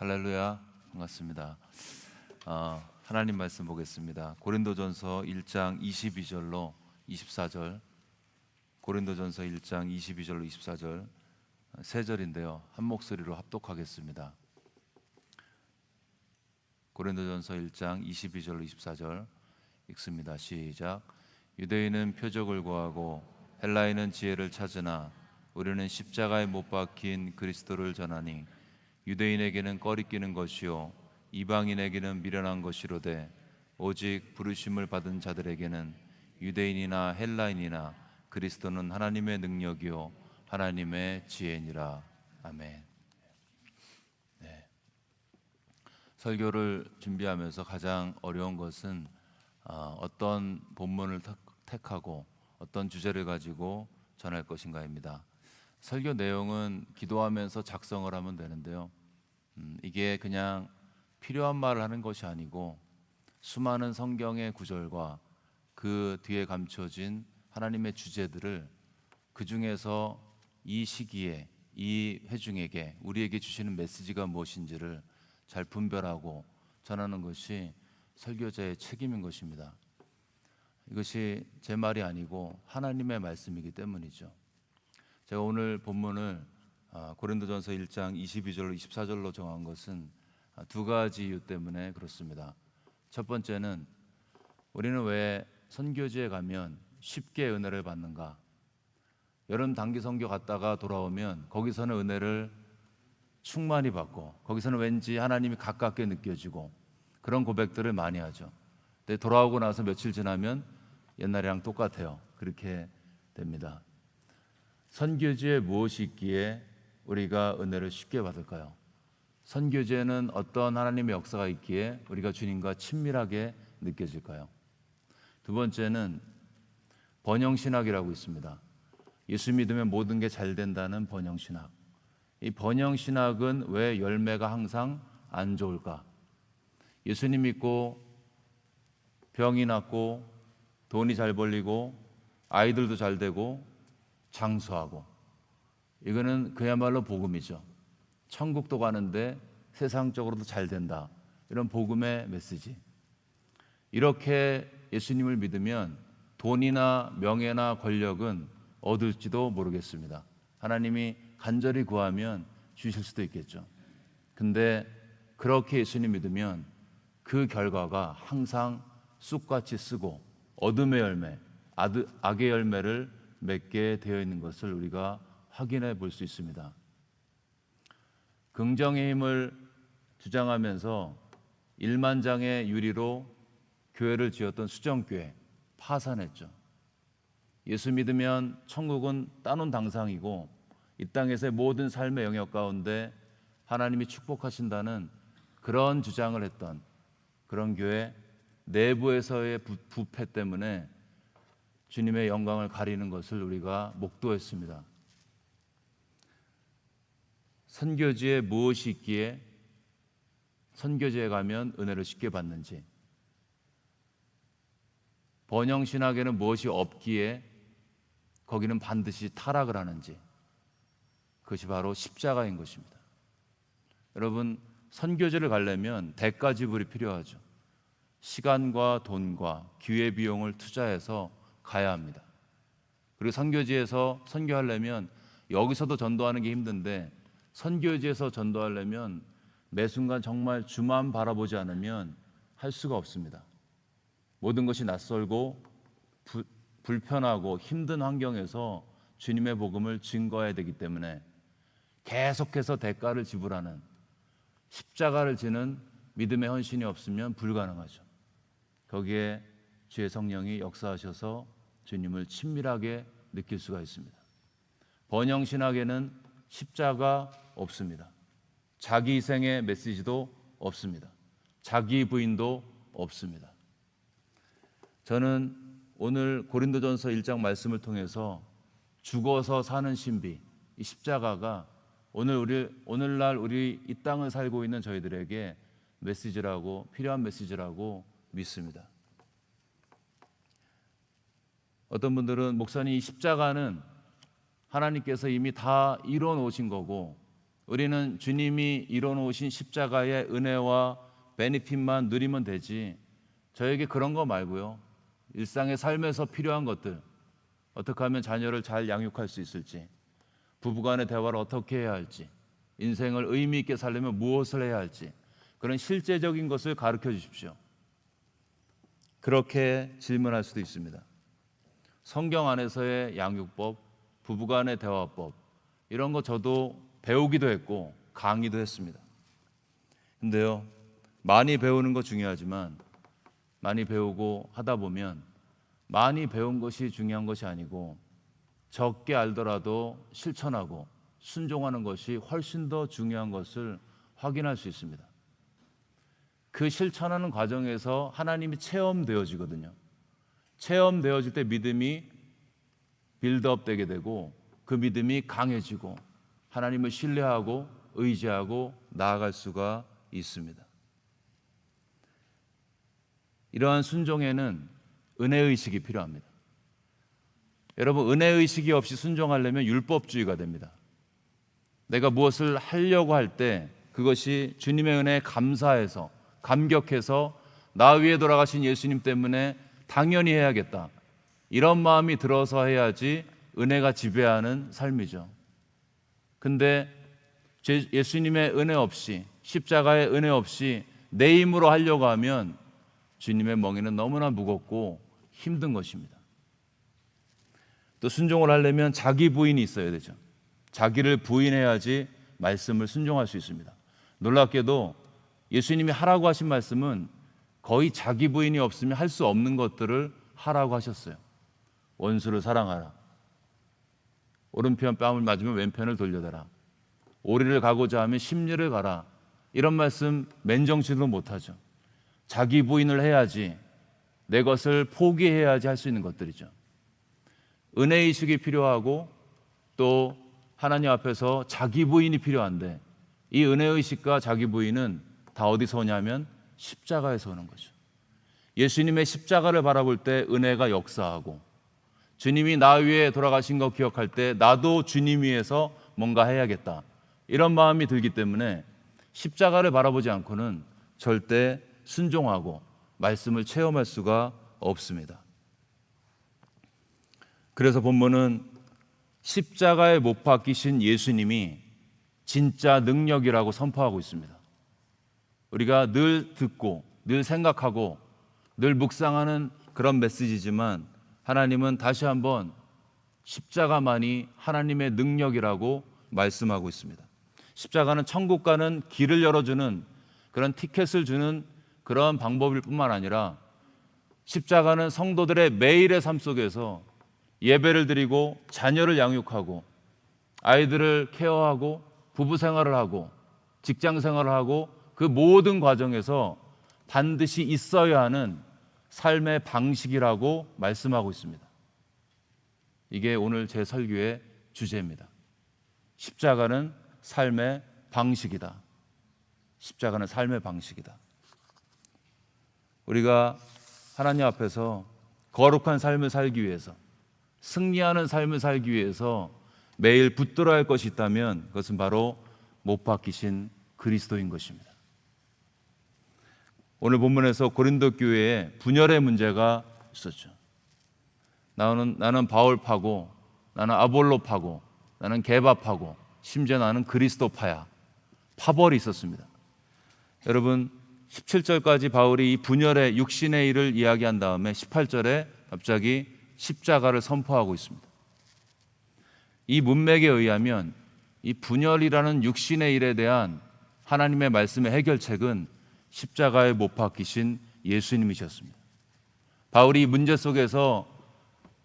할렐루야, 반갑습니다. 하나님 말씀 보겠습니다. 고린도전서 1장 22절로 24절, 고린도전서 1장 22절로 24절 세 절인데요, 한 목소리로 합독하겠습니다. 고린도전서 1장 22절로 24절 읽습니다. 시작. 유대인은 표적을 구하고 헬라인은 지혜를 찾으나 우리는 십자가에 못 박힌 그리스도를 전하니 유대인에게는 꺼리끼는 것이요 이방인에게는 미련한 것이로되 오직 부르심을 받은 자들에게는 유대인이나 헬라인이나 그리스도는 하나님의 능력이요 하나님의 지혜니라. 아멘. 네. 설교를 준비하면서 가장 어려운 것은 어떤 본문을 택하고 어떤 주제를 가지고 전할 것인가입니다. 설교 내용은 기도하면서 작성을 하면 되는데요, 이게 그냥 필요한 말을 하는 것이 아니고 수많은 성경의 구절과 그 뒤에 감춰진 하나님의 주제들을 그 중에서 이 시기에 이 회중에게 우리에게 주시는 메시지가 무엇인지를 잘 분별하고 전하는 것이 설교자의 책임인 것입니다. 이것이 제 말이 아니고 하나님의 말씀이기 때문이죠. 제가 오늘 본문을 고린도전서 1장 22절로 24절로 정한 것은 두 가지 이유 때문에 그렇습니다. 첫 번째는 우리는 왜 선교지에 가면 쉽게 은혜를 받는가? 여름 단기 선교 갔다가 돌아오면 거기서는 은혜를 충만히 받고 거기서는 왠지 하나님이 가깝게 느껴지고 그런 고백들을 많이 하죠. 근데 돌아오고 나서 며칠 지나면 옛날이랑 똑같아요. 그렇게 됩니다. 선교지에 무엇이 있기에 우리가 은혜를 쉽게 받을까요? 선교지에는 어떤 하나님의 역사가 있기에 우리가 주님과 친밀하게 느껴질까요? 두 번째는 번영신학이라고 있습니다. 예수 믿으면 모든 게 잘 된다는 번영신학. 이 번영신학은 왜 열매가 항상 안 좋을까? 예수님 믿고 병이 낫고 돈이 잘 벌리고 아이들도 잘 되고 장수하고, 이거는 그야말로 복음이죠. 천국도 가는데 세상적으로도 잘 된다, 이런 복음의 메시지. 이렇게 예수님을 믿으면 돈이나 명예나 권력은 얻을지도 모르겠습니다. 하나님이 간절히 구하면 주실 수도 있겠죠. 근데 그렇게 예수님 믿으면 그 결과가 항상 쑥같이 쓰고 어둠의 열매, 악의 열매를 맺게 되어 있는 것을 우리가 확인해 볼 수 있습니다. 긍정의 힘을 주장하면서 1만 장의 유리로 교회를 지었던 수정교회 파산했죠. 예수 믿으면 천국은 따놓은 당상이고 이 땅에서의 모든 삶의 영역 가운데 하나님이 축복하신다는 그런 주장을 했던 그런 교회 내부에서의 부패 때문에 주님의 영광을 가리는 것을 우리가 목도했습니다. 선교지에 무엇이 있기에 선교지에 가면 은혜를 쉽게 받는지, 번영신학에는 무엇이 없기에 거기는 반드시 타락을 하는지, 그것이 바로 십자가인 것입니다. 여러분, 선교지를 가려면 대가 지불이 필요하죠. 시간과 돈과 기회비용을 투자해서 가야 합니다. 그리고 선교지에서 선교하려면 여기서도 전도하는 게 힘든데 선교지에서 전도하려면 매 순간 정말 주만 바라보지 않으면 할 수가 없습니다. 모든 것이 낯설고 불편하고 힘든 환경에서 주님의 복음을 증거해야 되기 때문에 계속해서 대가를 지불하는, 십자가를 지는 믿음의 헌신이 없으면 불가능하죠. 거기에 주의 성령이 역사하셔서 주님을 친밀하게 느낄 수가 있습니다. 번영신학에는 십자가 없습니다. 자기 희생의 메시지도 없습니다. 자기 부인도 없습니다. 저는 오늘 고린도전서 1장 말씀을 통해서 죽어서 사는 신비, 이 십자가가 오늘날 우리 이 땅을 살고 있는 저희들에게 메시지라고, 필요한 메시지라고 믿습니다. 어떤 분들은 목사님, 이 십자가는 하나님께서 이미 다 이뤄 놓으신 거고 우리는 주님이 이뤄놓으신 십자가의 은혜와 베니핏만 누리면 되지, 저에게 그런 거 말고요, 일상의 삶에서 필요한 것들, 어떻게 하면 자녀를 잘 양육할 수 있을지, 부부간의 대화를 어떻게 해야 할지, 인생을 의미 있게 살려면 무엇을 해야 할지, 그런 실제적인 것을 가르쳐 주십시오. 그렇게 질문할 수도 있습니다. 성경 안에서의 양육법, 부부간의 대화법, 이런 거 저도 배우기도 했고 강의도 했습니다. 근데요, 많이 배우는 거 중요하지만 많이 배우고 하다 보면 많이 배운 것이 중요한 것이 아니고 적게 알더라도 실천하고 순종하는 것이 훨씬 더 중요한 것을 확인할 수 있습니다. 그 실천하는 과정에서 하나님이 체험되어지거든요. 체험되어질 때 믿음이 빌드업 되게 되고 그 믿음이 강해지고 하나님을 신뢰하고 의지하고 나아갈 수가 있습니다. 이러한 순종에는 은혜의식이 필요합니다. 여러분, 은혜의식이 없이 순종하려면 율법주의가 됩니다. 내가 무엇을 하려고 할 때 그것이 주님의 은혜에 감사해서 감격해서 나 위에 돌아가신 예수님 때문에 당연히 해야겠다, 이런 마음이 들어서 해야지 은혜가 지배하는 삶이죠. 근데 예수님의 은혜 없이, 십자가의 은혜 없이 내 힘으로 하려고 하면 주님의 멍에는 너무나 무겁고 힘든 것입니다. 또 순종을 하려면 자기 부인이 있어야 되죠. 자기를 부인해야지 말씀을 순종할 수 있습니다. 놀랍게도 예수님이 하라고 하신 말씀은 거의 자기 부인이 없으면 할 수 없는 것들을 하라고 하셨어요. 원수를 사랑하라, 오른편 뺨을 맞으면 왼편을 돌려대라, 오리를 가고자 하면 십리를 가라, 이런 말씀 맨정신으로 못하죠. 자기 부인을 해야지, 내 것을 포기해야지 할 수 있는 것들이죠. 은혜의식이 필요하고 또 하나님 앞에서 자기 부인이 필요한데, 이 은혜의식과 자기 부인은 다 어디서 오냐면 십자가에서 오는 거죠. 예수님의 십자가를 바라볼 때 은혜가 역사하고, 주님이 나 위에 돌아가신 거 기억할 때 나도 주님 위에서 뭔가 해야겠다, 이런 마음이 들기 때문에 십자가를 바라보지 않고는 절대 순종하고 말씀을 체험할 수가 없습니다. 그래서 본문은 십자가에 못 박히신 예수님이 진짜 능력이라고 선포하고 있습니다. 우리가 늘 듣고 늘 생각하고 늘 묵상하는 그런 메시지지만 하나님은 다시 한번 십자가만이 하나님의 능력이라고 말씀하고 있습니다. 십자가는 천국 가는 길을 열어주는 그런 티켓을 주는 그런 방법일 뿐만 아니라, 십자가는 성도들의 매일의 삶 속에서 예배를 드리고 자녀를 양육하고 아이들을 케어하고 부부 생활을 하고 직장 생활을 하고 그 모든 과정에서 반드시 있어야 하는 삶의 방식이라고 말씀하고 있습니다. 이게 오늘 제 설교의 주제입니다. 십자가는 삶의 방식이다. 십자가는 삶의 방식이다. 우리가 하나님 앞에서 거룩한 삶을 살기 위해서, 승리하는 삶을 살기 위해서 매일 붙들어야 할 것이 있다면 그것은 바로 못 박히신 그리스도인 것입니다. 오늘 본문에서 고린도 교회에 분열의 문제가 있었죠. 나는 바울파고, 나는 아볼로파고, 나는 게바파고, 심지어 나는 그리스도파야, 파벌이 있었습니다. 여러분, 17절까지 바울이 이 분열의 육신의 일을 이야기한 다음에 18절에 갑자기 십자가를 선포하고 있습니다. 이 문맥에 의하면 이 분열이라는 육신의 일에 대한 하나님의 말씀의 해결책은 십자가에 못 박히신 예수님이셨습니다. 바울이 문제 속에서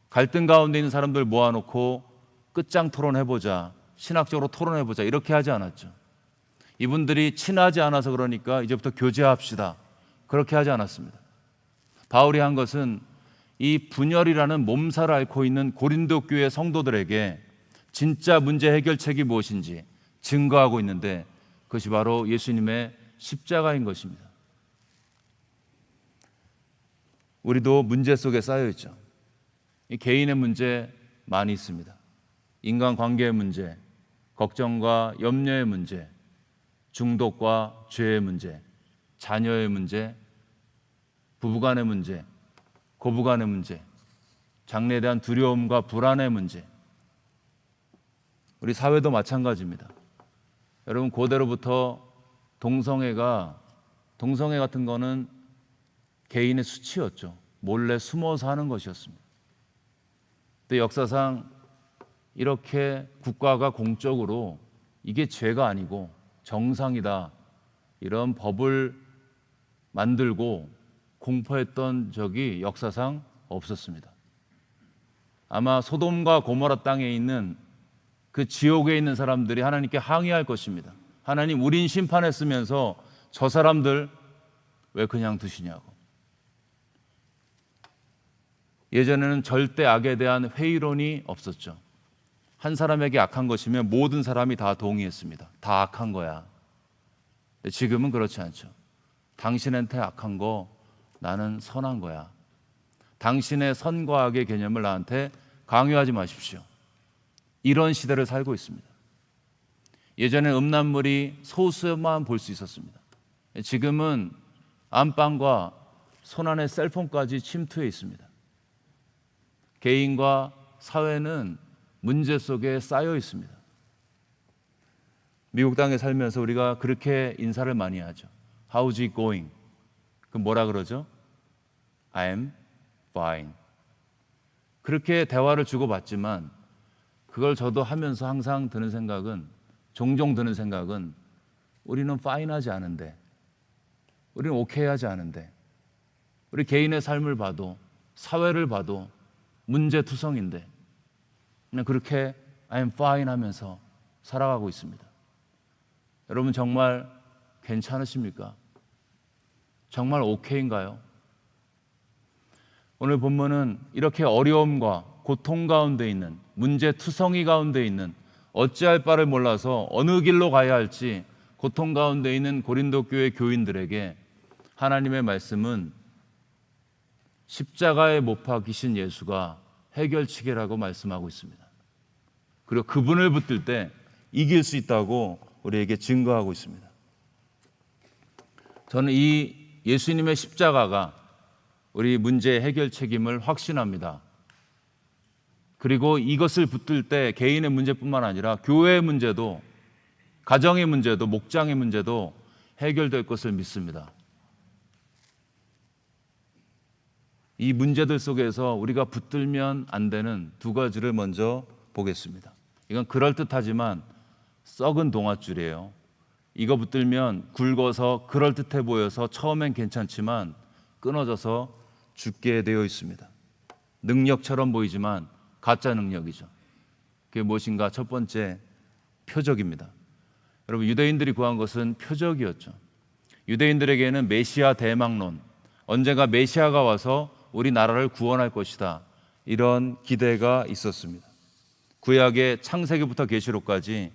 갈등 가운데 있는 사람들 모아놓고 끝장 토론해보자, 신학적으로 토론해보자, 이렇게 하지 않았죠. 이분들이 친하지 않아서 그러니까 이제부터 교제합시다, 그렇게 하지 않았습니다. 바울이 한 것은 이 분열이라는 몸살을 앓고 있는 고린도 교회 성도들에게 진짜 문제 해결책이 무엇인지 증거하고 있는데, 그것이 바로 예수님의 십자가인 것입니다. 우리도 문제 속에 쌓여 있죠. 이 개인의 문제 많이 있습니다. 인간관계의 문제, 걱정과 염려의 문제, 중독과 죄의 문제, 자녀의 문제, 부부간의 문제, 고부간의 문제, 장래에 대한 두려움과 불안의 문제, 우리 사회도 마찬가지입니다. 여러분, 고대로부터 동성애 같은 거는 개인의 수치였죠. 몰래 숨어서 하는 것이었습니다. 근데 역사상 이렇게 국가가 공적으로 이게 죄가 아니고 정상이다, 이런 법을 만들고 공포했던 적이 역사상 없었습니다. 아마 소돔과 고모라 땅에 있는 그 지옥에 있는 사람들이 하나님께 항의할 것입니다. 하나님, 우린 심판했으면서 저 사람들 왜 그냥 두시냐고. 예전에는 절대 악에 대한 회의론이 없었죠. 한 사람에게 악한 것이면 모든 사람이 다 동의했습니다. 다 악한 거야. 지금은 그렇지 않죠. 당신한테 악한 거 나는 선한 거야. 당신의 선과 악의 개념을 나한테 강요하지 마십시오. 이런 시대를 살고 있습니다. 예전에 음란물이 소수만 볼 수 있었습니다. 지금은 안방과 손안의 셀폰까지 침투해 있습니다. 개인과 사회는 문제 속에 쌓여 있습니다. 미국 땅에 살면서 우리가 그렇게 인사를 많이 하죠. How's it going? 그 뭐라 그러죠? I'm fine. 그렇게 대화를 주고받지만 그걸 저도 하면서 항상 종종 드는 생각은 우리는 fine하지 않은데, 우리는 오케이하지 않은데, 우리 개인의 삶을 봐도 사회를 봐도 문제투성인데 그냥 그렇게 I'm fine 하면서 살아가고 있습니다. 여러분, 정말 괜찮으십니까? 정말 오케이인가요? 오늘 본문은 이렇게 어려움과 고통 가운데 있는, 문제투성이 가운데 있는, 어찌할 바를 몰라서 어느 길로 가야 할지 고통 가운데 있는 고린도 교회 교인들에게 하나님의 말씀은 십자가에 못 박히신 예수가 해결책이라고 말씀하고 있습니다. 그리고 그분을 붙들 때 이길 수 있다고 우리에게 증거하고 있습니다. 저는 이 예수님의 십자가가 우리 문제의 해결 책임을 확신합니다. 그리고 이것을 붙들 때 개인의 문제뿐만 아니라 교회의 문제도, 가정의 문제도, 목장의 문제도 해결될 것을 믿습니다. 이 문제들 속에서 우리가 붙들면 안 되는 두 가지를 먼저 보겠습니다. 이건 그럴듯하지만 썩은 동아줄이에요. 이거 붙들면 굵어서 그럴듯해 보여서 처음엔 괜찮지만 끊어져서 죽게 되어 있습니다. 능력처럼 보이지만 가짜 능력이죠. 그게 무엇인가? 첫 번째, 표적입니다. 여러분, 유대인들이 구한 것은 표적이었죠. 유대인들에게는 메시아 대망론, 언젠가 메시아가 와서 우리나라를 구원할 것이다, 이런 기대가 있었습니다. 구약의 창세기부터 계시록까지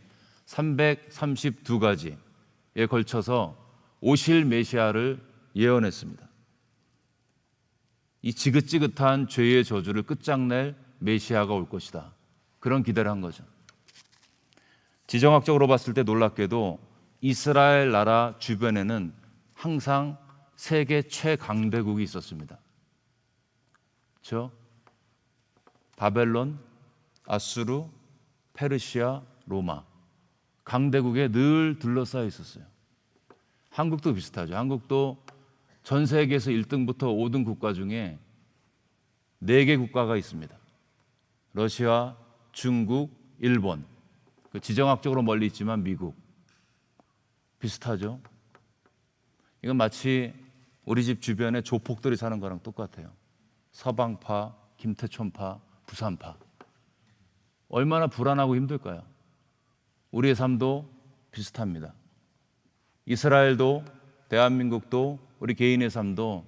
332가지에 걸쳐서 오실 메시아를 예언했습니다. 이 지긋지긋한 죄의 저주를 끝장낼 메시아가 올 것이다, 그런 기대를 한 거죠. 지정학적으로 봤을 때 놀랍게도 이스라엘 나라 주변에는 항상 세계 최강대국이 있었습니다. 그렇죠? 바벨론, 아수르, 페르시아, 로마, 강대국에 늘 둘러싸여 있었어요. 한국도 비슷하죠. 한국도 전 세계에서 1등부터 5등 국가 중에 4개 국가가 있습니다. 러시아, 중국, 일본. 지정학적으로 멀리 있지만 미국. 비슷하죠. 이건 마치 우리 집 주변에 조폭들이 사는 거랑 똑같아요. 서방파, 김태촌파, 부산파. 얼마나 불안하고 힘들까요? 우리의 삶도 비슷합니다. 이스라엘도, 대한민국도, 우리 개인의 삶도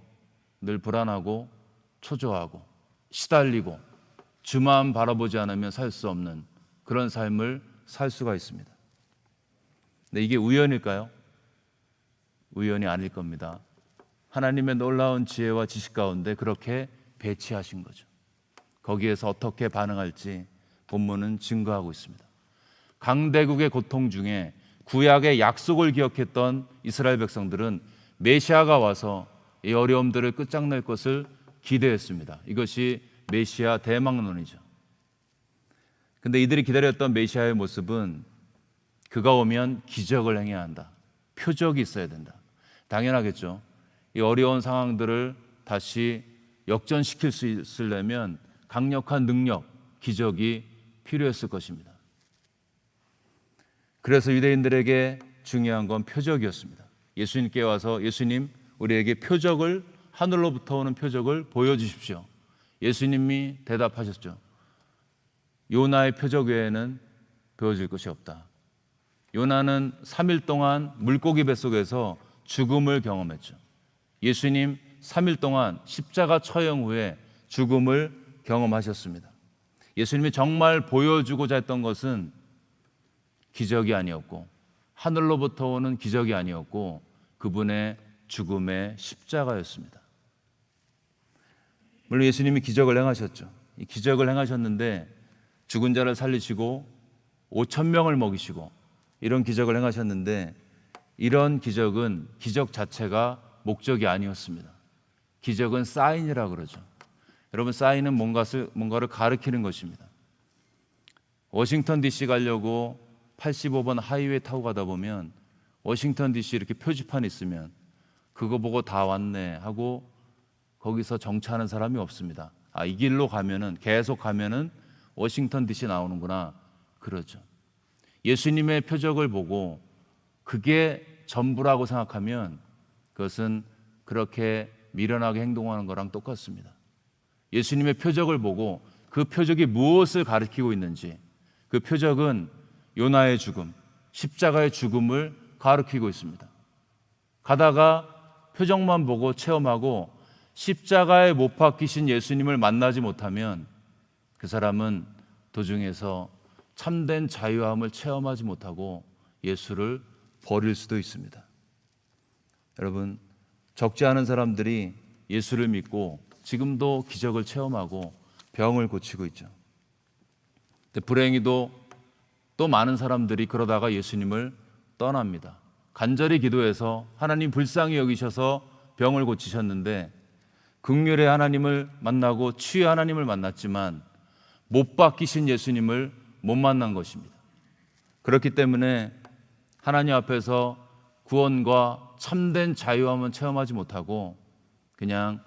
늘 불안하고 초조하고 시달리고 주만 바라보지 않으면 살 수 없는 그런 삶을 살 수가 있습니다. 근데 이게 우연일까요? 우연이 아닐 겁니다. 하나님의 놀라운 지혜와 지식 가운데 그렇게 배치하신 거죠. 거기에서 어떻게 반응할지 본문은 증거하고 있습니다. 강대국의 고통 중에 구약의 약속을 기억했던 이스라엘 백성들은 메시아가 와서 이 어려움들을 끝장낼 것을 기대했습니다. 이것이 메시아 대망론이죠. 근데 이들이 기다렸던 메시아의 모습은 그가 오면 기적을 행해야 한다. 표적이 있어야 된다. 당연하겠죠. 이 어려운 상황들을 다시 역전시킬 수 있으려면 강력한 능력, 기적이 필요했을 것입니다. 그래서 유대인들에게 중요한 건 표적이었습니다. 예수님께 와서 예수님, 우리에게 표적을, 하늘로부터 오는 표적을 보여주십시오. 예수님이 대답하셨죠. 요나의 표적 외에는 보여줄 것이 없다. 요나는 3일 동안 물고기 뱃속에서 죽음을 경험했죠. 예수님 3일 동안 십자가 처형 후에 죽음을 경험하셨습니다. 예수님이 정말 보여주고자 했던 것은 기적이 아니었고 하늘로부터 오는 기적이 아니었고 그분의 죽음의 십자가였습니다. 물론 예수님이 기적을 행하셨죠. 이 기적을 행하셨는데 죽은 자를 살리시고 5천 명을 먹이시고 이런 기적을 행하셨는데 이런 기적은 기적 자체가 목적이 아니었습니다. 기적은 사인이라고 그러죠. 여러분, 사인은 뭔가를 가리키는 것입니다. 워싱턴 DC 가려고 85번 하이웨이 타고 가다 보면 워싱턴 DC 이렇게 표지판 있으면 그거 보고 다 왔네 하고 거기서 정차하는 사람이 없습니다. 아, 이 길로 가면은 계속 가면은 워싱턴 DC 나오는구나 그러죠. 예수님의 표적을 보고 그게 전부라고 생각하면 그것은 그렇게 미련하게 행동하는 거랑 똑같습니다. 예수님의 표적을 보고 그 표적이 무엇을 가리키고 있는지, 그 표적은 요나의 죽음, 십자가의 죽음을 가리키고 있습니다. 가다가 표적만 보고 체험하고 십자가에 못 박히신 예수님을 만나지 못하면 그 사람은 도중에서 참된 자유함을 체험하지 못하고 예수를 버릴 수도 있습니다. 여러분, 적지 않은 사람들이 예수를 믿고 지금도 기적을 체험하고 병을 고치고 있죠. 근데 불행히도 또 많은 사람들이 그러다가 예수님을 떠납니다. 간절히 기도해서 하나님 불쌍히 여기셔서 병을 고치셨는데 긍휼의 하나님을 만나고 치유의 하나님을 만났지만 못 박히신 예수님을 못 만난 것입니다. 그렇기 때문에 하나님 앞에서 구원과 참된 자유함은 체험하지 못하고 그냥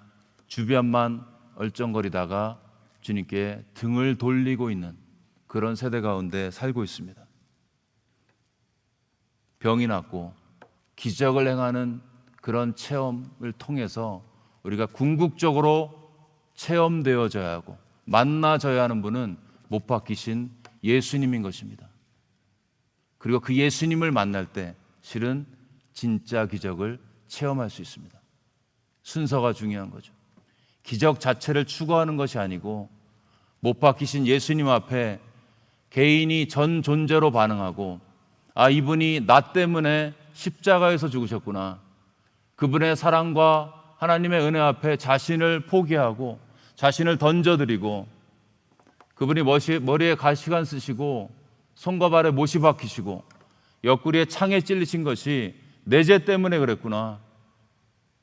주변만 얼쩡거리다가 주님께 등을 돌리고 있는 그런 세대 가운데 살고 있습니다. 병이 낫고 기적을 행하는 그런 체험을 통해서 우리가 궁극적으로 체험되어져야 하고 만나져야 하는 분은 못 박히신 예수님인 것입니다. 그리고 그 예수님을 만날 때 실은 진짜 기적을 체험할 수 있습니다. 순서가 중요한 거죠. 기적 자체를 추구하는 것이 아니고 못 박히신 예수님 앞에 개인이 전 존재로 반응하고 아, 이분이 나 때문에 십자가에서 죽으셨구나. 그분의 사랑과 하나님의 은혜 앞에 자신을 포기하고 자신을 던져드리고 그분이 머리에 가시관 쓰시고 손과 발에 못이 박히시고 옆구리에 창에 찔리신 것이 내 죄 때문에 그랬구나.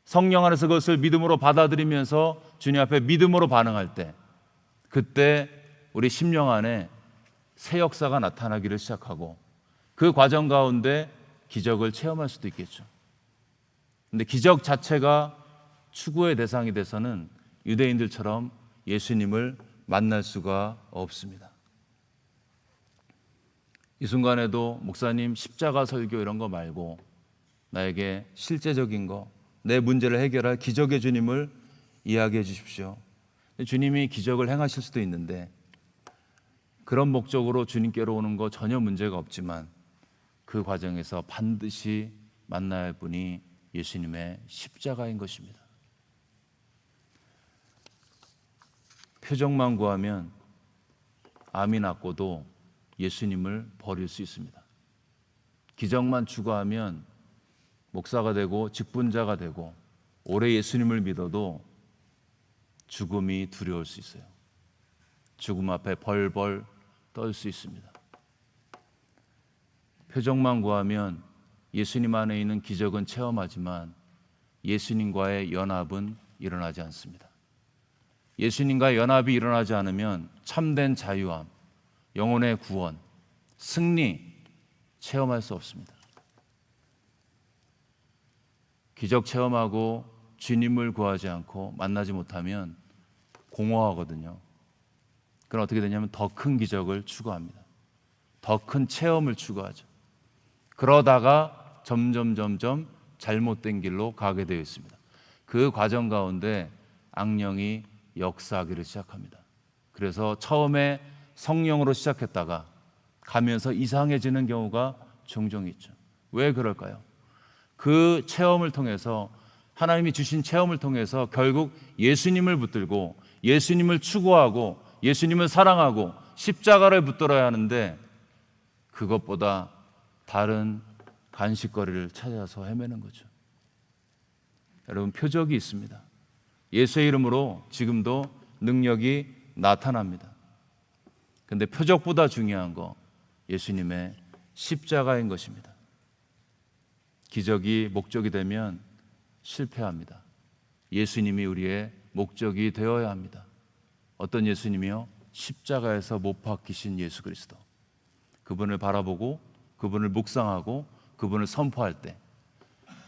성령 안에서 그것을 믿음으로 받아들이면서 주님 앞에 믿음으로 반응할 때 그때 우리 심령 안에 새 역사가 나타나기를 시작하고 그 과정 가운데 기적을 체험할 수도 있겠죠. 근데 기적 자체가 추구의 대상이 돼서는 유대인들처럼 예수님을 만날 수가 없습니다. 이 순간에도 목사님 십자가 설교 이런 거 말고 나에게 실제적인 거, 내 문제를 해결할 기적의 주님을 이야기해 주십시오. 주님이 기적을 행하실 수도 있는데 그런 목적으로 주님께로 오는 거 전혀 문제가 없지만 그 과정에서 반드시 만나야 할 분이 예수님의 십자가인 것입니다. 표적만 구하면 암이 낫고도 예수님을 버릴 수 있습니다. 기적만 추구하면 목사가 되고 직분자가 되고 오래 예수님을 믿어도 죽음이 두려울 수 있어요. 죽음 앞에 벌벌 떨 수 있습니다. 표적만 구하면 예수님 안에 있는 기적은 체험하지만 예수님과의 연합은 일어나지 않습니다. 예수님과의 연합이 일어나지 않으면 참된 자유함, 영혼의 구원, 승리 체험할 수 없습니다. 기적 체험하고 주님을 구하지 않고 만나지 못하면 공허하거든요. 그럼 어떻게 되냐면 더 큰 기적을 추구합니다. 더 큰 체험을 추구하죠. 그러다가 점점 잘못된 길로 가게 되어 있습니다. 그 과정 가운데 악령이 역사하기를 시작합니다. 그래서 처음에 성령으로 시작했다가 가면서 이상해지는 경우가 종종 있죠. 왜 그럴까요? 그 체험을 통해서, 하나님이 주신 체험을 통해서 결국 예수님을 붙들고 예수님을 추구하고 예수님을 사랑하고 십자가를 붙들어야 하는데 그것보다 다른 간식거리를 찾아서 헤매는 거죠. 여러분, 표적이 있습니다. 예수의 이름으로 지금도 능력이 나타납니다. 그런데 표적보다 중요한 거 예수님의 십자가인 것입니다. 기적이 목적이 되면 실패합니다. 예수님이 우리의 목적이 되어야 합니다. 어떤 예수님이요? 십자가에서 못 박히신 예수 그리스도. 그분을 바라보고 그분을 묵상하고 그분을 선포할 때,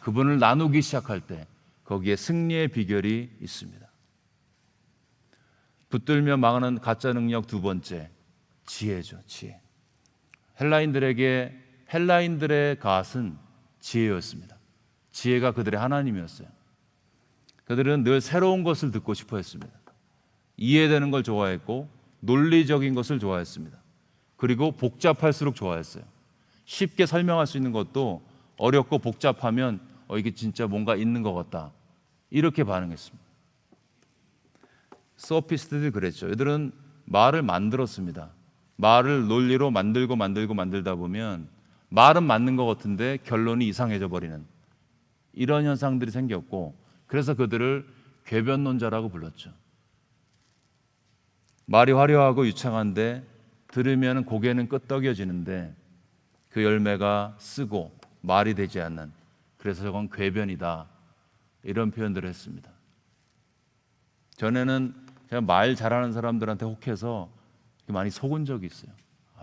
그분을 나누기 시작할 때 거기에 승리의 비결이 있습니다. 붙들며 망하는 가짜 능력 두 번째, 지혜죠. 지혜. 헬라인들의 갓은 지혜였습니다. 지혜가 그들의 하나님이었어요. 그들은 늘 새로운 것을 듣고 싶어 했습니다. 이해되는 걸 좋아했고 논리적인 것을 좋아했습니다. 그리고 복잡할수록 좋아했어요. 쉽게 설명할 수 있는 것도 어렵고 복잡하면 이게 진짜 뭔가 있는 것 같다, 이렇게 반응했습니다. 소피스트들이 그랬죠. 얘들은 말을 만들었습니다. 말을 논리로 만들다 보면 말은 맞는 것 같은데 결론이 이상해져 버리는 이런 현상들이 생겼고, 그래서 그들을 궤변론자라고 불렀죠. 말이 화려하고 유창한데 들으면 고개는 끄덕여지는데 그 열매가 쓰고 말이 되지 않는, 그래서 저건 궤변이다, 이런 표현들을 했습니다. 전에는 제가 말 잘하는 사람들한테 혹해서 많이 속은 적이 있어요.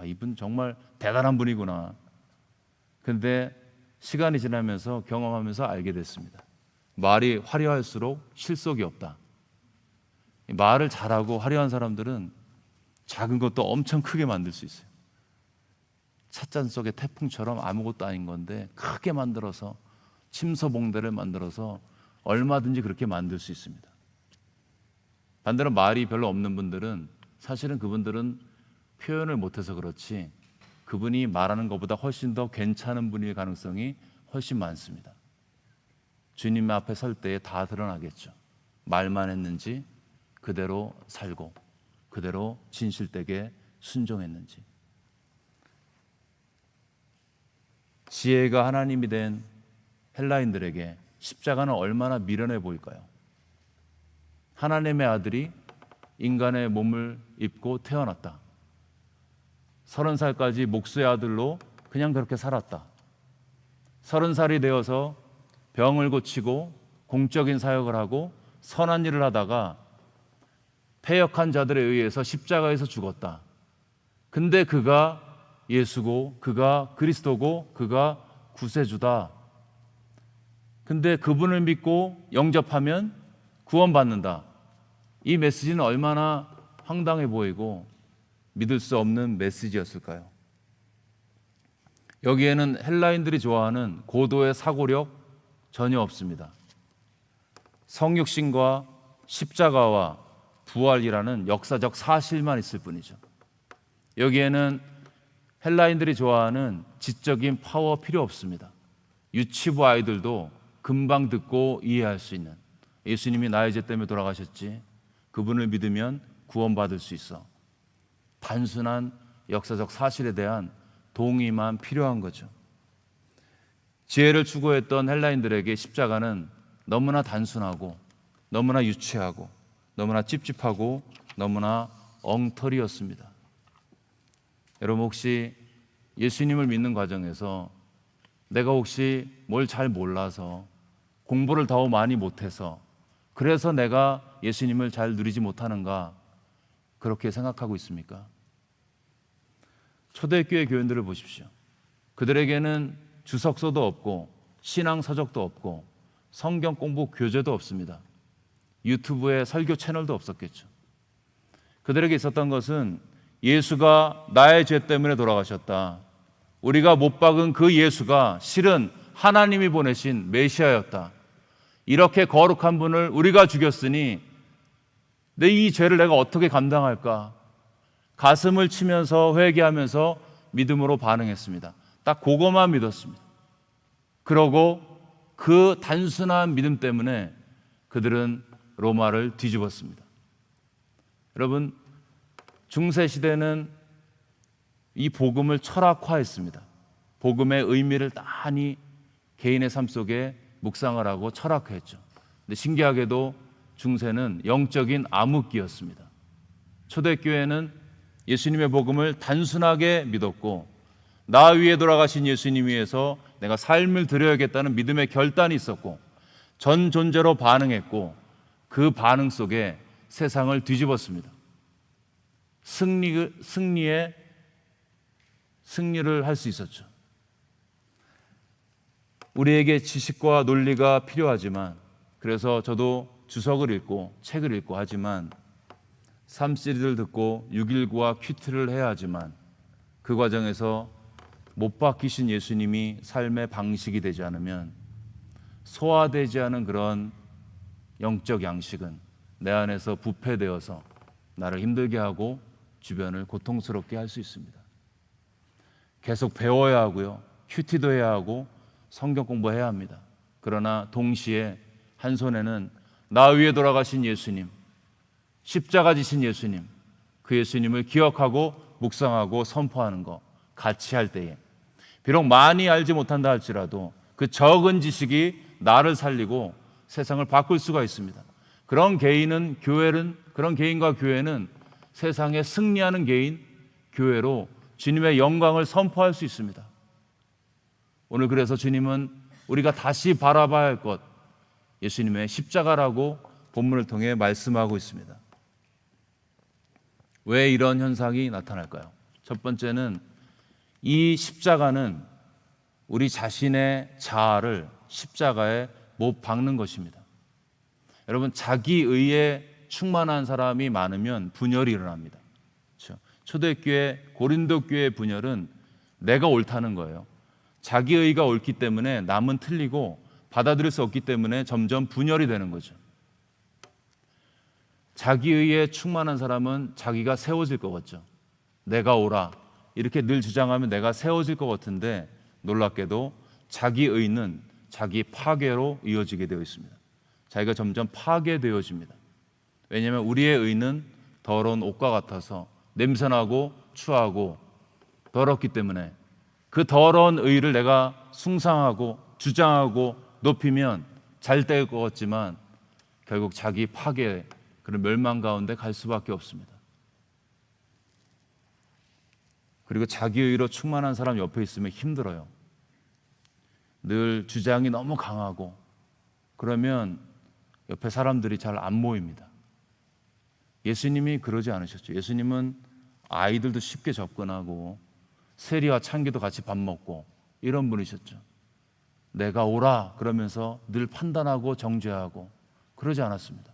이분 정말 대단한 분이구나. 근데 시간이 지나면서 경험하면서 알게 됐습니다. 말이 화려할수록 실속이 없다. 말을 잘하고 화려한 사람들은 작은 것도 엄청 크게 만들 수 있어요. 찻잔 속의 태풍처럼 아무것도 아닌 건데 크게 만들어서 침소봉대를 만들어서 얼마든지 그렇게 만들 수 있습니다. 반대로 말이 별로 없는 분들은 사실은 그분들은 표현을 못해서 그렇지 그분이 말하는 것보다 훨씬 더 괜찮은 분일 가능성이 훨씬 많습니다. 주님 앞에 설 때에 다 드러나겠죠. 말만 했는지, 그대로 살고 그대로 진실되게 순종했는지. 지혜가 하나님이 된 헬라인들에게 십자가는 얼마나 미련해 보일까요? 하나님의 아들이 인간의 몸을 입고 태어났다. 30살까지 목수의 아들로 그냥 그렇게 살았다. 30살이 되어서 병을 고치고 공적인 사역을 하고 선한 일을 하다가 패역한 자들에 의해서 십자가에서 죽었다. 근데 그가 예수고 그가 그리스도고 그가 구세주다. 근데 그분을 믿고 영접하면 구원받는다. 이 메시지는 얼마나 황당해 보이고 믿을 수 없는 메시지였을까요? 여기에는 헬라인들이 좋아하는 고도의 사고력 전혀 없습니다. 성육신과 십자가와 부활이라는 역사적 사실만 있을 뿐이죠. 여기에는 헬라인들이 좋아하는 지적인 파워 필요 없습니다. 유치부 아이들도 금방 듣고 이해할 수 있는, 예수님이 나의 죄 때문에 돌아가셨지, 그분을 믿으면 구원받을 수 있어, 단순한 역사적 사실에 대한 동의만 필요한 거죠. 지혜를 추구했던 헬라인들에게 십자가는 너무나 단순하고 너무나 유치하고 너무나 찝찝하고 너무나 엉터리였습니다. 여러분, 혹시 예수님을 믿는 과정에서 내가 혹시 뭘 잘 몰라서 공부를 더 많이 못해서 그래서 내가 예수님을 잘 누리지 못하는가 그렇게 생각하고 있습니까? 초대교회 교인들을 보십시오. 그들에게는 주석서도 없고 신앙 서적도 없고 성경 공부 교재도 없습니다. 유튜브에 설교 채널도 없었겠죠. 그들에게 있었던 것은 예수가 나의 죄 때문에 돌아가셨다. 우리가 못 박은 그 예수가 실은 하나님이 보내신 메시아였다. 이렇게 거룩한 분을 우리가 죽였으니 내 이 죄를 내가 어떻게 감당할까? 가슴을 치면서 회개하면서 믿음으로 반응했습니다. 딱 그것만 믿었습니다. 그러고 그 단순한 믿음 때문에 그들은 로마를 뒤집었습니다. 여러분, 중세시대는 이 복음을 철학화했습니다. 복음의 의미를 많이 개인의 삶 속에 묵상을 하고 철학화했죠. 근데 신기하게도 중세는 영적인 암흑기였습니다. 초대교회는 예수님의 복음을 단순하게 믿었고 나 위에 돌아가신 예수님 위해서 내가 삶을 드려야겠다는 믿음의 결단이 있었고 전 존재로 반응했고 그 반응 속에 세상을 뒤집었습니다. 승리를 할 수 있었죠. 우리에게 지식과 논리가 필요하지만 그래서 저도 주석을 읽고 책을 읽고 하지만 3CD를 듣고 619와 큐티를 해야 하지만 그 과정에서 못 박히신 예수님이 삶의 방식이 되지 않으면 소화되지 않은 그런 영적 양식은 내 안에서 부패되어서 나를 힘들게 하고 주변을 고통스럽게 할 수 있습니다. 계속 배워야 하고요. 큐티도 해야 하고 성경 공부해야 합니다. 그러나 동시에 한 손에는 나 위에 돌아가신 예수님, 십자가 지신 예수님, 그 예수님을 기억하고 묵상하고 선포하는 거 같이 할 때에 비록 많이 알지 못한다 할지라도 그 적은 지식이 나를 살리고 세상을 바꿀 수가 있습니다. 그런 개인과 교회는 세상에 승리하는 개인, 교회로 주님의 영광을 선포할 수 있습니다. 오늘 그래서 주님은 우리가 다시 바라봐야 할 것, 예수님의 십자가라고 본문을 통해 말씀하고 있습니다. 왜 이런 현상이 나타날까요? 첫 번째는 이 십자가는 우리 자신의 자아를 십자가에 못 박는 것입니다. 여러분, 자기의에 충만한 사람이 많으면 분열이 일어납니다. 그렇죠? 초대교회, 고린도교회의 분열은 내가 옳다는 거예요. 자기의가 옳기 때문에 남은 틀리고 받아들일 수 없기 때문에 점점 분열이 되는 거죠. 자기의에 충만한 사람은 자기가 세워질 것 같죠. 내가 옳아 이렇게 늘 주장하면 내가 세워질 것 같은데 놀랍게도 자기의는 자기 파괴로 이어지게 되어 있습니다. 자기가 점점 파괴되어집니다. 왜냐하면 우리의 의는 더러운 옷과 같아서 냄새나고 추하고 더럽기 때문에 그 더러운 의를 내가 숭상하고 주장하고 높이면 잘 될 것 같지만 결국 자기 파괴, 그런 멸망 가운데 갈 수밖에 없습니다. 그리고 자기의로 충만한 사람 옆에 있으면 힘들어요. 늘 주장이 너무 강하고 그러면 옆에 사람들이 잘 안 모입니다. 예수님이 그러지 않으셨죠. 예수님은 아이들도 쉽게 접근하고 세리와 창기도 같이 밥 먹고 이런 분이셨죠. 내가 옳아 그러면서 늘 판단하고 정죄하고 그러지 않았습니다.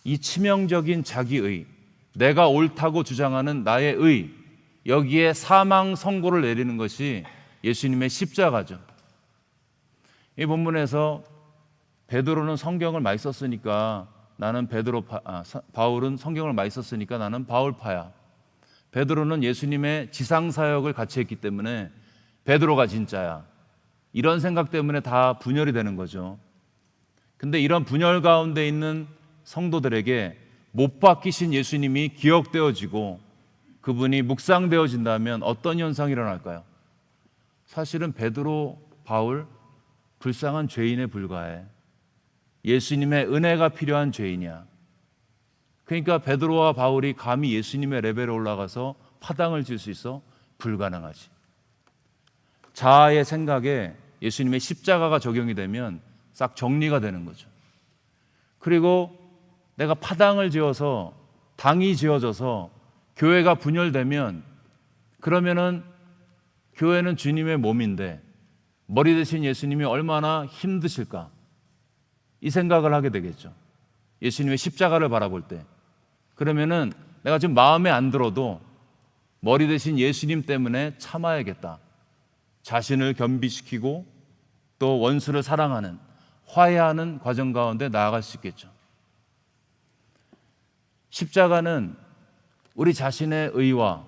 이 치명적인 자기의, 내가 옳다고 주장하는 나의 의, 여기에 사망 선고를 내리는 것이 예수님의 십자가죠. 이 본문에서 베드로는 성경을 많이 썼으니까 나는 바울은 성경을 많이 썼으니까 나는 바울파야. 베드로는 예수님의 지상사역을 같이 했기 때문에 베드로가 진짜야. 이런 생각 때문에 다 분열이 되는 거죠. 근데 이런 분열 가운데 있는 성도들에게 못 박히신 예수님이 기억되어지고 그분이 묵상되어진다면 어떤 현상이 일어날까요? 사실은 베드로, 바울 불쌍한 죄인에 불과해. 예수님의 은혜가 필요한 죄인이야. 그러니까 베드로와 바울이 감히 예수님의 레벨에 올라가서 파당을 칠 수 있어? 불가능하지. 자아의 생각에 예수님의 십자가가 적용이 되면 싹 정리가 되는 거죠. 그리고 내가 파당을 지어서 당이 지어져서 교회가 분열되면 그러면은 교회는 주님의 몸인데 머리 대신 예수님이 얼마나 힘드실까? 이 생각을 하게 되겠죠. 예수님의 십자가를 바라볼 때. 그러면은 내가 지금 마음에 안 들어도 머리 대신 예수님 때문에 참아야겠다. 자신을 겸비시키고 또 원수를 사랑하는, 화해하는 과정 가운데 나아갈 수 있겠죠. 십자가는 우리 자신의 의와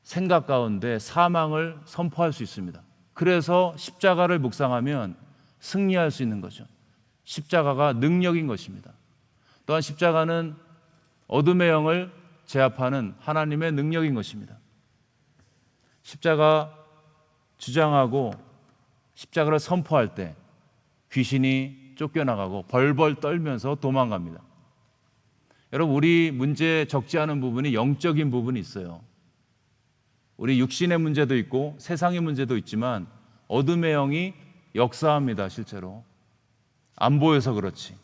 생각 가운데 사망을 선포할 수 있습니다. 그래서 십자가를 묵상하면 승리할 수 있는 거죠. 십자가가 능력인 것입니다. 또한 십자가는 어둠의 영을 제압하는 하나님의 능력인 것입니다. 십자가 주장하고 십자가를 선포할 때 귀신이 쫓겨나가고 벌벌 떨면서 도망갑니다. 여러분, 우리 문제 적지 않은 부분이 영적인 부분이 있어요. 우리 육신의 문제도 있고 세상의 문제도 있지만 어둠의 영이 역사합니다. 실제로 안 보여서 그렇지.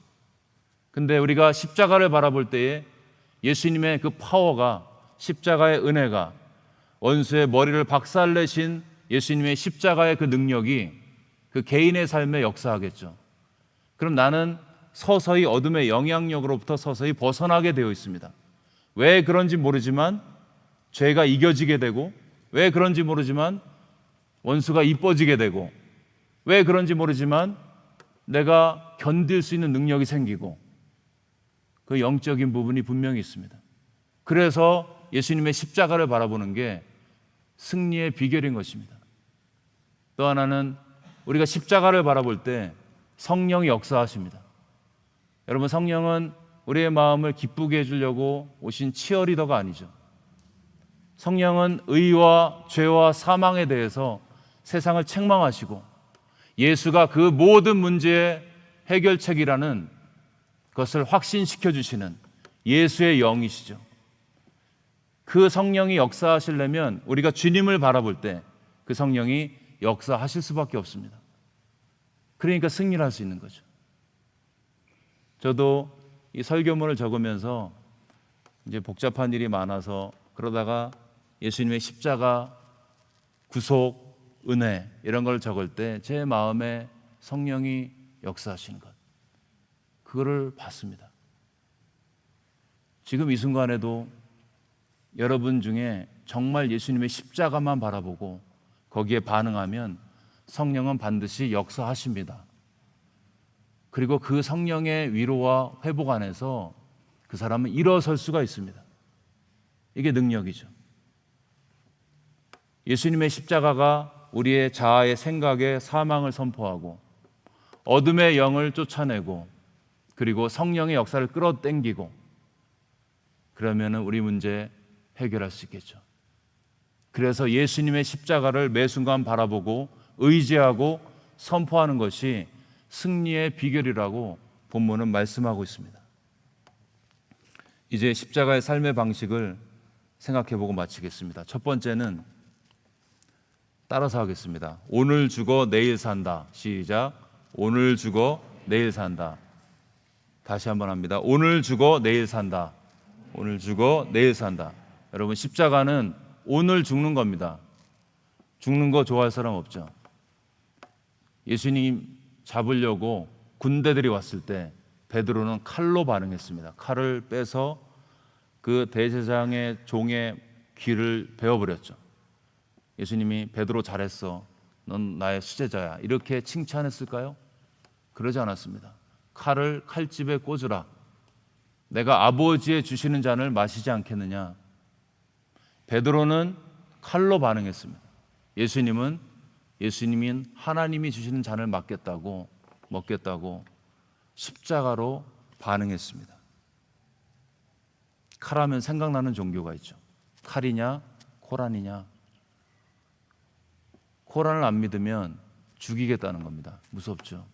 근데 우리가 십자가를 바라볼 때에 예수님의 그 파워가, 십자가의 은혜가, 원수의 머리를 박살내신 예수님의 십자가의 그 능력이 그 개인의 삶에 역사하겠죠. 그럼 나는 서서히 어둠의 영향력으로부터 서서히 벗어나게 되어 있습니다. 왜 그런지 모르지만 죄가 이겨지게 되고, 왜 그런지 모르지만 원수가 이뻐지게 되고, 왜 그런지 모르지만 내가 견딜 수 있는 능력이 생기고, 그 영적인 부분이 분명히 있습니다. 그래서 예수님의 십자가를 바라보는 게 승리의 비결인 것입니다. 또 하나는 우리가 십자가를 바라볼 때 성령이 역사하십니다. 여러분, 성령은 우리의 마음을 기쁘게 해주려고 오신 치어리더가 아니죠. 성령은 의와 죄와 사망에 대해서 세상을 책망하시고 예수가 그 모든 문제의 해결책이라는 것을 확신시켜 주시는 예수의 영이시죠. 그 성령이 역사하시려면 우리가 주님을 바라볼 때 그 성령이 역사하실 수밖에 없습니다. 그러니까 승리를 할 수 있는 거죠. 저도 이 설교문을 적으면서 이제 복잡한 일이 많아서 그러다가 예수님의 십자가, 구속, 은혜 이런 걸 적을 때 제 마음에 성령이 역사하신 것, 그거를 봤습니다. 지금 이 순간에도 여러분 중에 정말 예수님의 십자가만 바라보고 거기에 반응하면 성령은 반드시 역사하십니다. 그리고 그 성령의 위로와 회복 안에서 그 사람은 일어설 수가 있습니다. 이게 능력이죠. 예수님의 십자가가 우리의 자아의 생각에 사망을 선포하고 어둠의 영을 쫓아내고 그리고 성령의 역사를 끌어당기고, 그러면 우리 문제 해결할 수 있겠죠. 그래서 예수님의 십자가를 매 순간 바라보고 의지하고 선포하는 것이 승리의 비결이라고 본문은 말씀하고 있습니다. 이제 십자가의 삶의 방식을 생각해보고 마치겠습니다. 첫 번째는 따라서 하겠습니다. 오늘 죽어 내일 산다. 시작. 오늘 죽어 내일 산다. 다시 한번 합니다. 오늘 죽어 내일 산다. 오늘 죽어 내일 산다. 여러분, 십자가는 오늘 죽는 겁니다. 죽는 거 좋아할 사람 없죠? 예수님 잡으려고 군대들이 왔을 때 베드로는 칼로 반응했습니다. 칼을 빼서 그 대제사장의 종의 귀를 베어버렸죠. 예수님이 베드로 잘했어, 넌 나의 수제자야, 이렇게 칭찬했을까요? 그러지 않았습니다. 칼을 칼집에 꽂으라. 내가 아버지의 주시는 잔을 마시지 않겠느냐. 베드로는 칼로 반응했습니다. 예수님인 하나님이 주시는 잔을 먹겠다고 십자가로 반응했습니다. 칼하면 생각나는 종교가 있죠. 칼이냐 코란이냐. 코란을 안 믿으면 죽이겠다는 겁니다. 무섭죠.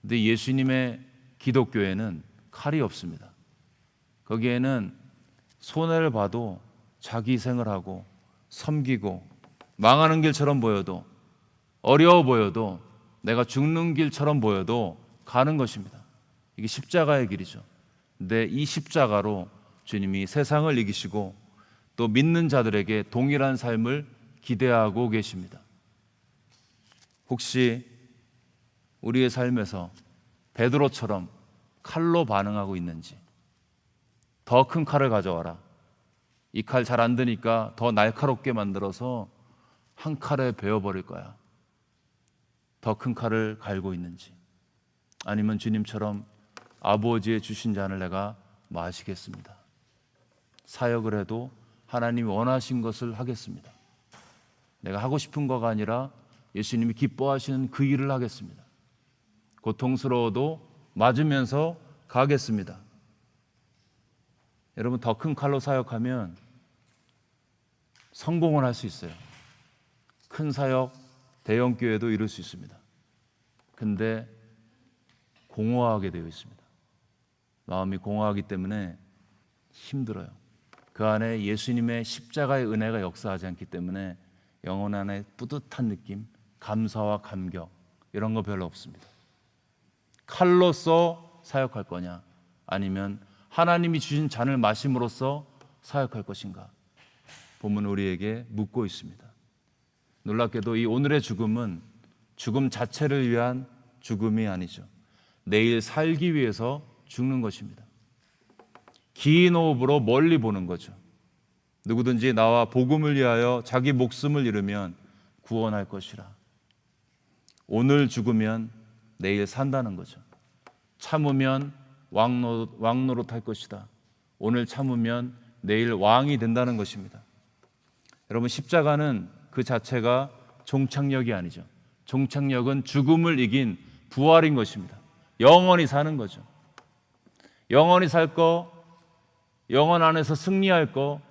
근데 예수님의 기독교에는 칼이 없습니다. 거기에는 손해를 봐도 자기 희생을 하고 섬기고 망하는 길처럼 보여도 어려워 보여도 내가 죽는 길처럼 보여도 가는 것입니다. 이게 십자가의 길이죠. 근데 이 십자가로 주님이 세상을 이기시고 또 믿는 자들에게 동일한 삶을 기대하고 계십니다. 혹시 우리의 삶에서 베드로처럼 칼로 반응하고 있는지, 더 큰 칼을 가져와라, 이 칼 잘 안 드니까 더 날카롭게 만들어서 한 칼에 베어버릴 거야, 더 큰 칼을 갈고 있는지, 아니면 주님처럼 아버지의 주신 잔을 내가 마시겠습니다, 사역을 해도 하나님이 원하신 것을 하겠습니다, 내가 하고 싶은 거가 아니라 예수님이 기뻐하시는 그 일을 하겠습니다, 고통스러워도 맞으면서 가겠습니다. 여러분, 더 큰 칼로 사역하면 성공을 할 수 있어요. 큰 사역, 대형 교회도 이룰 수 있습니다. 근데 공허하게 되어 있습니다. 마음이 공허하기 때문에 힘들어요. 그 안에 예수님의 십자가의 은혜가 역사하지 않기 때문에 영혼 안에 뿌듯한 느낌, 감사와 감격, 이런 거 별로 없습니다. 칼로서 사역할 거냐, 아니면 하나님이 주신 잔을 마심으로써 사역할 것인가? 본문은 우리에게 묻고 있습니다. 놀랍게도 이 오늘의 죽음은 죽음 자체를 위한 죽음이 아니죠. 내일 살기 위해서 죽는 것입니다. 긴 호흡으로 멀리 보는 거죠. 누구든지 나와 복음을 위하여 자기 목숨을 잃으면 구원할 것이라. 오늘 죽으면 내일 산다는 거죠. 참으면 왕노릇 할 것이다. 오늘 참으면 내일 왕이 된다는 것입니다. 여러분, 십자가는 그 자체가 종착역이 아니죠. 종착역은 죽음을 이긴 부활인 것입니다. 영원히 사는 거죠. 영원히 살 거, 영원 안에서 승리할 거,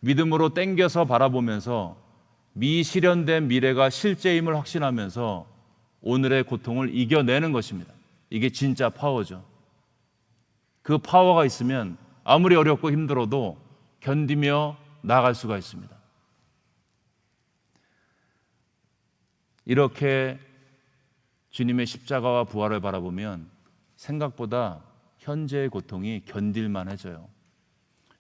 믿음으로 땡겨서 바라보면서 미실현된 미래가 실제임을 확신하면서 오늘의 고통을 이겨내는 것입니다. 이게 진짜 파워죠. 그 파워가 있으면 아무리 어렵고 힘들어도 견디며 나아갈 수가 있습니다. 이렇게 주님의 십자가와 부활을 바라보면 생각보다 현재의 고통이 견딜만해져요.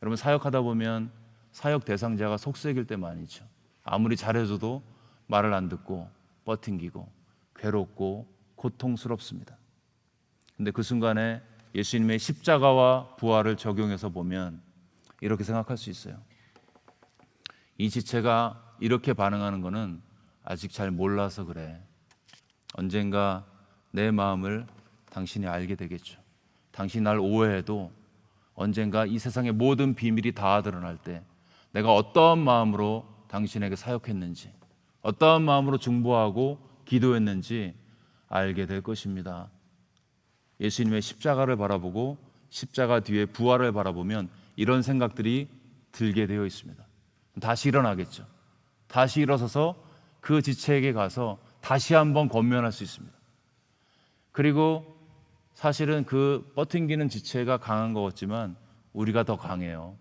여러분, 사역하다 보면 사역 대상자가 속썩일 때 많이죠. 아무리 잘해줘도 말을 안 듣고 버팅기고 괴롭고 고통스럽습니다. 근데 그 순간에 예수님의 십자가와 부활을 적용해서 보면 이렇게 생각할 수 있어요. 이 지체가 이렇게 반응하는 것은 아직 잘 몰라서 그래. 언젠가 내 마음을 당신이 알게 되겠죠. 당신이 날 오해해도 언젠가 이 세상의 모든 비밀이 다 드러날 때 내가 어떠한 마음으로 당신에게 사역했는지, 어떠한 마음으로 중보하고 기도했는지 알게 될 것입니다. 예수님의 십자가를 바라보고 십자가 뒤에 부활을 바라보면 이런 생각들이 들게 되어 있습니다. 다시 일어나겠죠. 다시 일어서서 그 지체에게 가서 다시 한번 권면할 수 있습니다. 그리고 사실은 그 버팅기는 지체가 강한 것 같지만 우리가 더 강해요.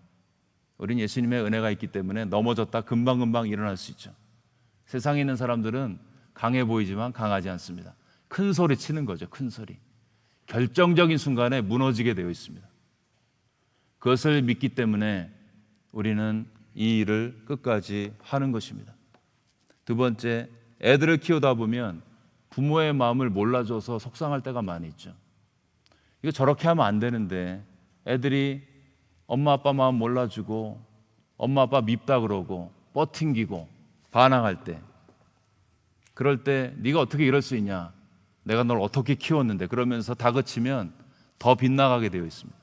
우린 예수님의 은혜가 있기 때문에 넘어졌다 금방금방 일어날 수 있죠. 세상에 있는 사람들은 강해 보이지만 강하지 않습니다. 큰 소리 치는 거죠. 큰 소리. 결정적인 순간에 무너지게 되어 있습니다. 그것을 믿기 때문에 우리는 이 일을 끝까지 하는 것입니다. 두 번째, 애들을 키우다 보면 부모의 마음을 몰라줘서 속상할 때가 많이 있죠. 이거 저렇게 하면 안 되는데 애들이 엄마 아빠 마음 몰라주고 엄마 아빠 밉다 그러고 뻗팅기고 반항할 때, 그럴 때 네가 어떻게 이럴 수 있냐, 내가 널 어떻게 키웠는데, 그러면서 다그치면 더 빗나가게 되어 있습니다.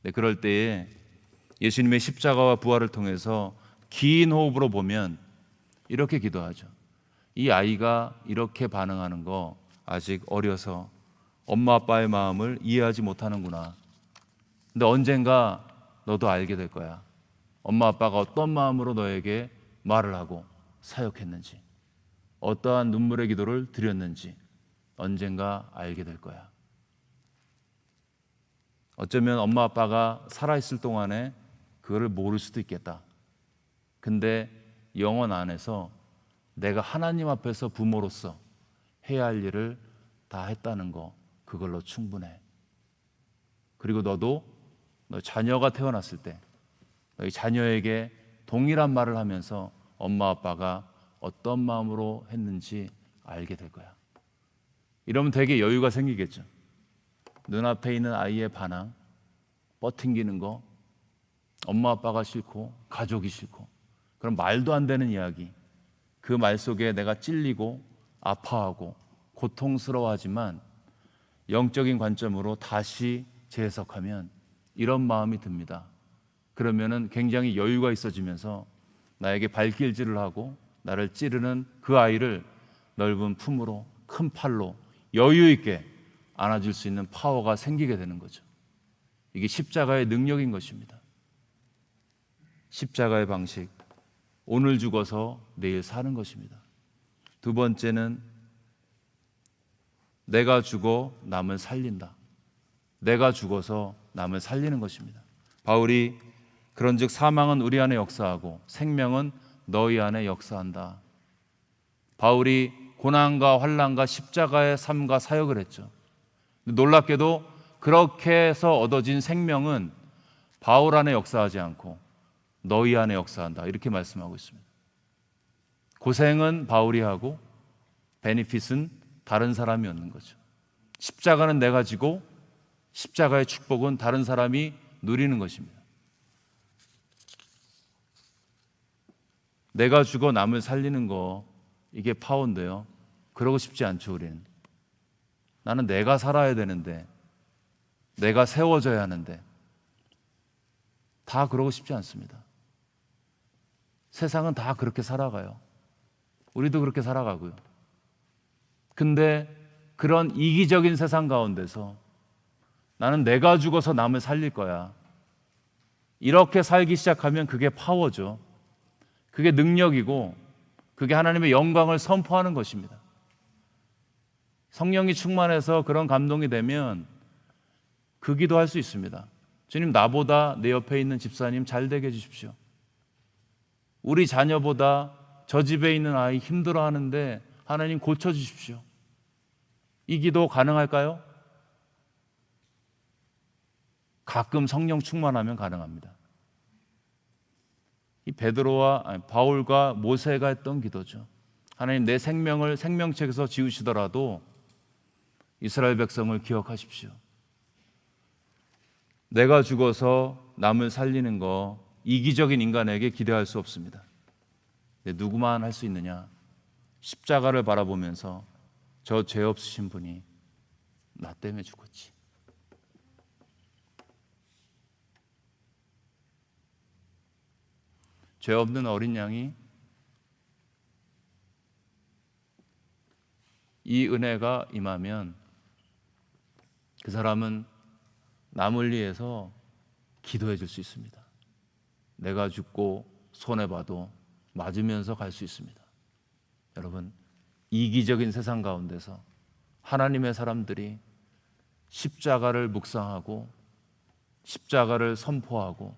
네, 그럴 때에 예수님의 십자가와 부활을 통해서 긴 호흡으로 보면 이렇게 기도하죠. 이 아이가 이렇게 반응하는 거 아직 어려서 엄마 아빠의 마음을 이해하지 못하는구나. 근데 언젠가 너도 알게 될 거야. 엄마 아빠가 어떤 마음으로 너에게 말을 하고 사역했는지, 어떠한 눈물의 기도를 드렸는지 언젠가 알게 될 거야. 어쩌면 엄마 아빠가 살아있을 동안에 그거를 모를 수도 있겠다. 근데 영혼 안에서 내가 하나님 앞에서 부모로서 해야 할 일을 다 했다는 거, 그걸로 충분해. 그리고 너도 너 자녀가 태어났을 때 너희 자녀에게 동일한 말을 하면서 엄마 아빠가 어떤 마음으로 했는지 알게 될 거야. 이러면 되게 여유가 생기겠죠. 눈앞에 있는 아이의 반항, 뻗팅기는 거, 엄마 아빠가 싫고 가족이 싫고, 그런 말도 안 되는 이야기, 그 말 속에 내가 찔리고 아파하고 고통스러워하지만 영적인 관점으로 다시 재해석하면 이런 마음이 듭니다. 그러면은 굉장히 여유가 있어지면서 나에게 발길질을 하고 나를 찌르는 그 아이를 넓은 품으로, 큰 팔로 여유 있게 안아줄 수 있는 파워가 생기게 되는 거죠. 이게 십자가의 능력인 것입니다. 십자가의 방식, 오늘 죽어서 내일 사는 것입니다. 두 번째는 내가 죽어 남을 살린다. 내가 죽어서 남을 살리는 것입니다. 바울이 그런즉 사망은 우리 안에 역사하고 생명은 너희 안에 역사한다. 바울이 고난과 환난과 십자가의 삶과 사역을 했죠. 놀랍게도 그렇게 해서 얻어진 생명은 바울 안에 역사하지 않고 너희 안에 역사한다, 이렇게 말씀하고 있습니다. 고생은 바울이 하고 베니핏은 다른 사람이 얻는 거죠. 십자가는 내가 지고 십자가의 축복은 다른 사람이 누리는 것입니다. 내가 죽어 남을 살리는 거, 이게 파워인데요, 그러고 싶지 않죠. 우리는 나는 내가 살아야 되는데, 내가 세워져야 하는데, 다 그러고 싶지 않습니다. 세상은 다 그렇게 살아가요. 우리도 그렇게 살아가고요. 근데 그런 이기적인 세상 가운데서 나는 내가 죽어서 남을 살릴 거야, 이렇게 살기 시작하면 그게 파워죠. 그게 능력이고 그게 하나님의 영광을 선포하는 것입니다. 성령이 충만해서 그런 감동이 되면 그 기도할 수 있습니다. 주님, 나보다 내 옆에 있는 집사님 잘 되게 해주십시오. 우리 자녀보다 저 집에 있는 아이 힘들어하는데 하나님 고쳐주십시오. 이 기도 가능할까요? 가끔 성령 충만하면 가능합니다. 이 바울과 모세가 했던 기도죠. 하나님, 내 생명을 생명책에서 지우시더라도 이스라엘 백성을 기억하십시오. 내가 죽어서 남을 살리는 거, 이기적인 인간에게 기대할 수 없습니다. 누구만 할 수 있느냐? 십자가를 바라보면서 저 죄 없으신 분이 나 때문에 죽었지, 죄 없는 어린 양이 이 은혜가 임하면 그 사람은 남을 위해서 기도해 줄 수 있습니다. 내가 죽고 손해봐도 맞으면서 갈 수 있습니다. 여러분, 이기적인 세상 가운데서 하나님의 사람들이 십자가를 묵상하고 십자가를 선포하고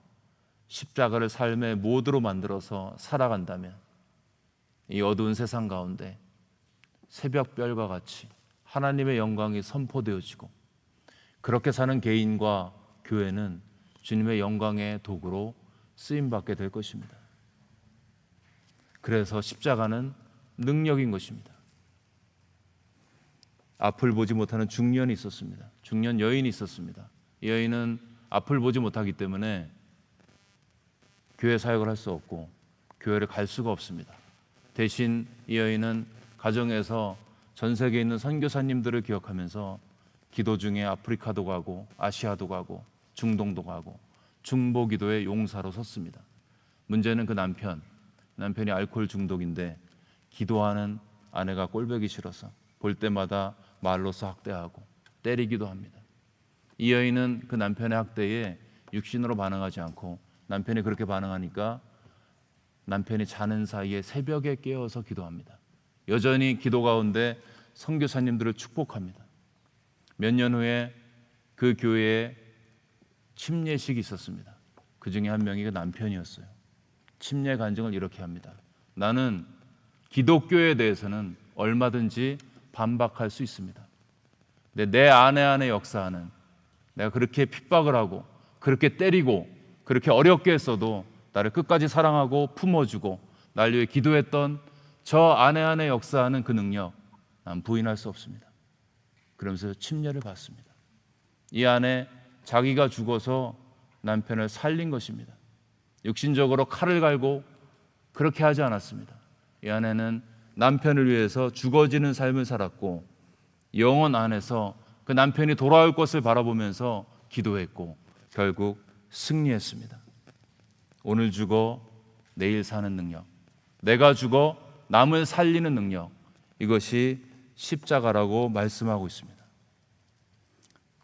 십자가를 삶의 모드로 만들어서 살아간다면 이 어두운 세상 가운데 새벽별과 같이 하나님의 영광이 선포되어지고, 그렇게 사는 개인과 교회는 주님의 영광의 도구로 쓰임받게 될 것입니다. 그래서 십자가는 능력인 것입니다. 앞을 보지 못하는 중년이 있었습니다. 중년 여인이 있었습니다. 이 여인은 앞을 보지 못하기 때문에 교회 사역을 할 수 없고 교회를 갈 수가 없습니다. 대신 이 여인은 가정에서 전 세계에 있는 선교사님들을 기억하면서 기도 중에 아프리카도 가고 아시아도 가고 중동도 가고 중보 기도의 용사로 섰습니다. 문제는 그 남편이 알코올 중독인데 기도하는 아내가 꼴보기 싫어서 볼 때마다 말로서 학대하고 때리기도 합니다. 이 여인은 그 남편의 학대에 육신으로 반응하지 않고, 남편이 그렇게 반응하니까 남편이 자는 사이에 새벽에 깨어서 기도합니다. 여전히 기도 가운데 선교사님들을 축복합니다. 몇 년 후에 그 교회에 침례식이 있었습니다. 그 중에 한 명이 그 남편이었어요. 침례 간증을 이렇게 합니다. 나는 기독교에 대해서는 얼마든지 반박할 수 있습니다. 근데 내 안에 역사하는, 내가 그렇게 핍박을 하고 그렇게 때리고 그렇게 어렵게 했어도 나를 끝까지 사랑하고 품어주고 날 위해 기도했던 저 안에 역사하는 그 능력, 난 부인할 수 없습니다. 그러면서 침례를 받습니다. 이 안에 자기가 죽어서 남편을 살린 것입니다. 육신적으로 칼을 갈고 그렇게 하지 않았습니다. 이 안에는 남편을 위해서 죽어지는 삶을 살았고, 영혼 안에서 그 남편이 돌아올 것을 바라보면서 기도했고 결국 승리했습니다. 오늘 죽어 내일 사는 능력, 내가 죽어 남을 살리는 능력, 이것이 십자가라고 말씀하고 있습니다.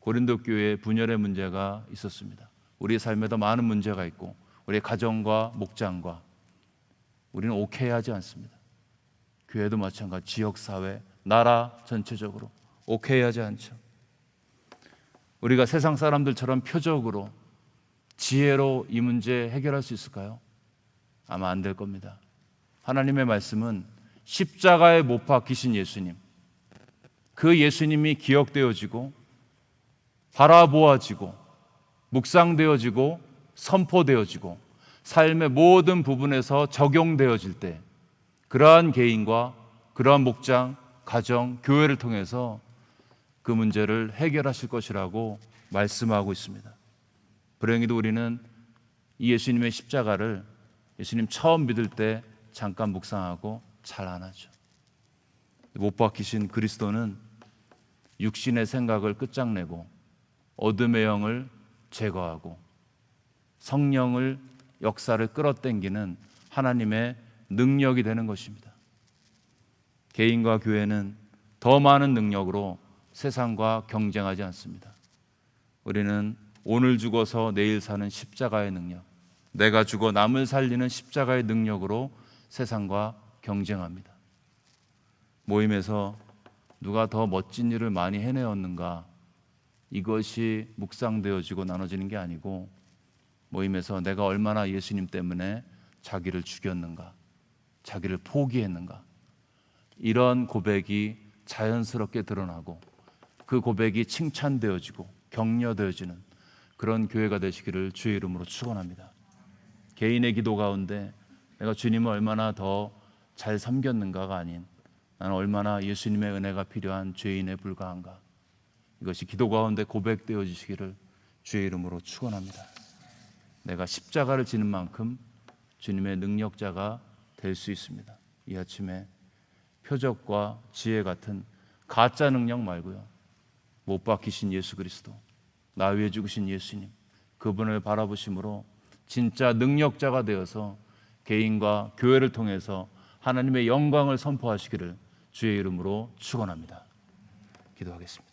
고린도 교회에 분열의 문제가 있었습니다. 우리의 삶에도 많은 문제가 있고 우리의 가정과 목장과 우리는 오케이하지 않습니다. 교회도 마찬가지, 지역사회, 나라 전체적으로 오케이하지 않죠. 우리가 세상 사람들처럼 표적으로 지혜로 이 문제 해결할 수 있을까요? 아마 안 될 겁니다. 하나님의 말씀은 십자가에 못 박히신 예수님, 그 예수님이 기억되어지고 바라보아지고 묵상되어지고 선포되어지고 삶의 모든 부분에서 적용되어질 때 그러한 개인과 그러한 목장, 가정, 교회를 통해서 그 문제를 해결하실 것이라고 말씀하고 있습니다. 불행히도 우리는 이 예수님의 십자가를 예수님 처음 믿을 때 잠깐 묵상하고 잘 안 하죠. 못 박히신 그리스도는 육신의 생각을 끝장내고 어둠의 영을 제거하고 성령을 역사를 끌어당기는 하나님의 능력이 되는 것입니다. 개인과 교회는 더 많은 능력으로 세상과 경쟁하지 않습니다. 우리는 오늘 죽어서 내일 사는 십자가의 능력, 내가 죽어 남을 살리는 십자가의 능력으로 세상과 경쟁합니다. 모임에서 누가 더 멋진 일을 많이 해내었는가, 이것이 묵상되어지고 나눠지는 게 아니고, 모임에서 내가 얼마나 예수님 때문에 자기를 죽였는가, 자기를 포기했는가, 이런 고백이 자연스럽게 드러나고 그 고백이 칭찬되어지고 격려되어지는 그런 교회가 되시기를 주의 이름으로 축원합니다. 개인의 기도 가운데 내가 주님을 얼마나 더 잘 섬겼는가가 아닌, 나는 얼마나 예수님의 은혜가 필요한 죄인에 불과한가, 이것이 기도 가운데 고백되어지시기를 주의 이름으로 축원합니다. 내가 십자가를 지는 만큼 주님의 능력자가 될 수 있습니다. 이 아침에 표적과 지혜 같은 가짜 능력 말고요, 못 박히신 예수 그리스도, 나 위해 죽으신 예수님, 그분을 바라보심으로 진짜 능력자가 되어서 개인과 교회를 통해서 하나님의 영광을 선포하시기를 주의 이름으로 축원합니다. 기도하겠습니다.